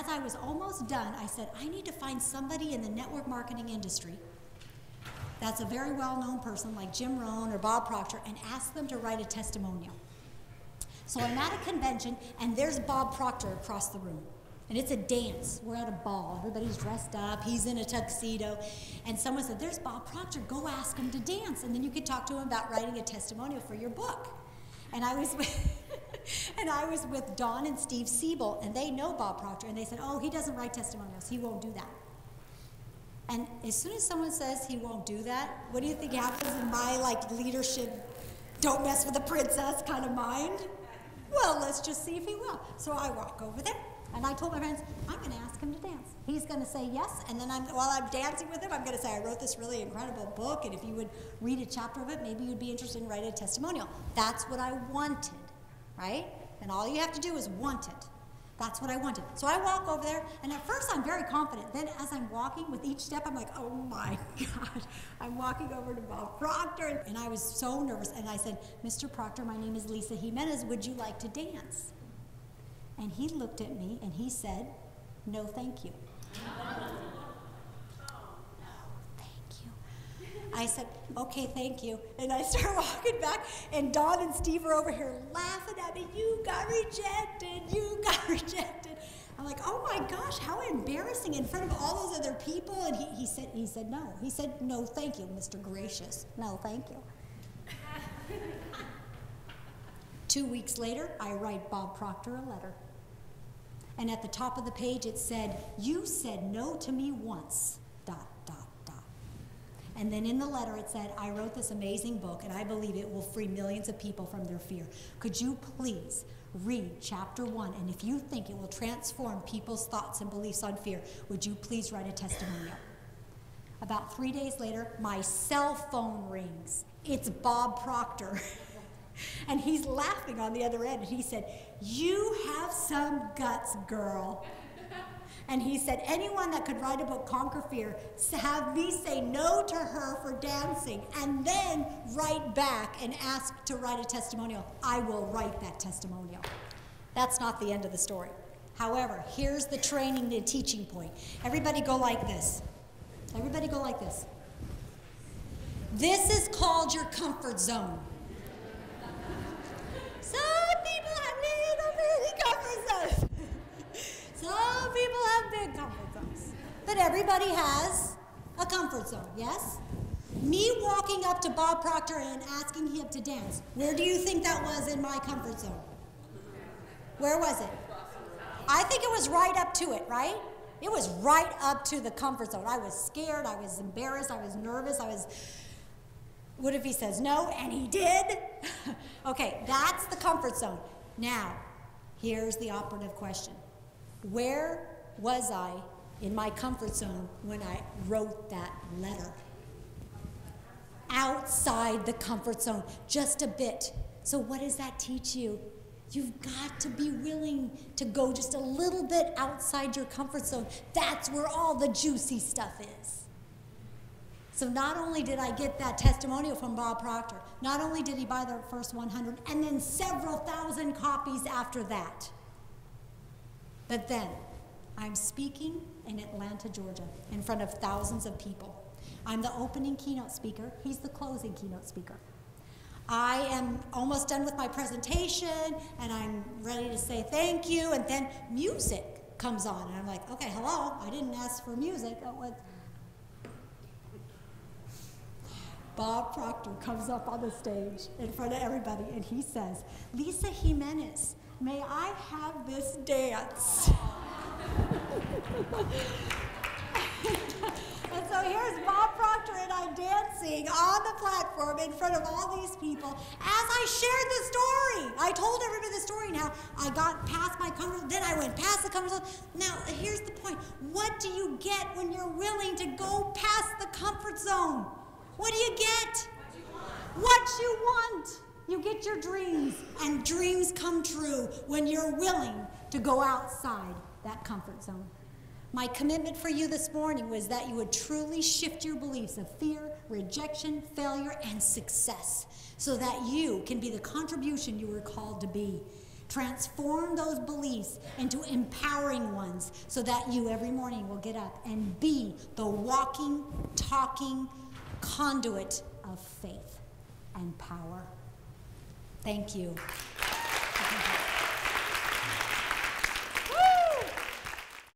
as I was almost done, I said, I need to find somebody in the network marketing industry that's a very well-known person like Jim Rohn or Bob Proctor, and ask them to write a testimonial. So I'm at a convention, and there's Bob Proctor across the room. And it's a dance. We're at a ball. Everybody's dressed up. He's in a tuxedo. And someone said, there's Bob Proctor. Go ask him to dance. And then you could talk to him about writing a testimonial for your book. And I was with Dawn and Steve Siebel, and they know Bob Proctor. And they said, oh, he doesn't write testimonials. He won't do that. And as soon as someone says he won't do that, what do you think happens in my leadership, don't mess with the princess kind of mind? Well, let's just see if he will. So I walk over there, and I told my friends, I'm going to ask him to dance. He's going to say yes, and then while I'm dancing with him, I'm going to say, I wrote this really incredible book, and if you would read a chapter of it, maybe you'd be interested in writing a testimonial. That's what I wanted, right? And all you have to do is want it. That's what I wanted. So I walk over there, and at first I'm very confident. Then as I'm walking, with each step, I'm like, oh my God. I'm walking over to Bob Proctor, and I was so nervous. And I said, Mr. Proctor, my name is Lisa Jimenez. Would you like to dance? And he looked at me, and he said, no, thank you. I said, okay, thank you. And I start walking back, and Dawn and Steve are over here laughing at me. You got rejected. You got rejected. I'm like, oh my gosh, how embarrassing in front of all those other people. And he said no. He said, no, thank you, Mr. Gracious. No, thank you. 2 weeks later, I write Bob Proctor a letter. And at the top of the page, it said, you said no to me once, ... And then in the letter it said, I wrote this amazing book, and I believe it will free millions of people from their fear. Could you please read chapter 1, and if you think it will transform people's thoughts and beliefs on fear, would you please write a testimonial? About 3 days later, my cell phone rings. It's Bob Proctor. And he's laughing on the other end, and he said, you have some guts, girl. And he said, anyone that could write a book, Conquer Fear, have me say no to her for dancing, and then write back and ask to write a testimonial. I will write that testimonial. That's not the end of the story. However, here's the training and teaching point. Everybody go like this. Everybody go like this. This is called your comfort zone. Some people have little bitty comfort zones. Some people have big comfort zones. But everybody has a comfort zone, yes? Me walking up to Bob Proctor and asking him to dance, where do you think that was in my comfort zone? Where was it? I think it was right up to it, right? It was right up to the comfort zone. I was scared, I was embarrassed, I was nervous, what if he says no? And he did. Okay, that's the comfort zone. Now, here's the operative question. Where was I in my comfort zone when I wrote that letter? Outside the comfort zone, just a bit. So what does that teach you? You've got to be willing to go just a little bit outside your comfort zone. That's where all the juicy stuff is. So not only did I get that testimonial from Bob Proctor, not only did he buy the first 100, and then several thousand copies after that. But then, I'm speaking in Atlanta, Georgia, in front of thousands of people. I'm the opening keynote speaker. He's the closing keynote speaker. I am almost done with my presentation, and I'm ready to say thank you, and then music comes on, and I'm like, okay, hello, I didn't ask for music. Bob Proctor comes up on the stage in front of everybody, and he says, Lisa Jimenez, may I have this dance? And so here's Bob Proctor and I dancing on the platform in front of all these people as I shared the story. I told everybody the story. Now, I got past my comfort zone, then I went past the comfort zone. Now, here's the point. What do you get when you're willing to go past the comfort zone? What do you get? What you want. You get your dreams, and dreams come true when you're willing to go outside that comfort zone. My commitment for you this morning was that you would truly shift your beliefs of fear, rejection, failure, and success so that you can be the contribution you were called to be. Transform those beliefs into empowering ones so that you every morning will get up and be the walking, talking conduit of faith and power. Thank you.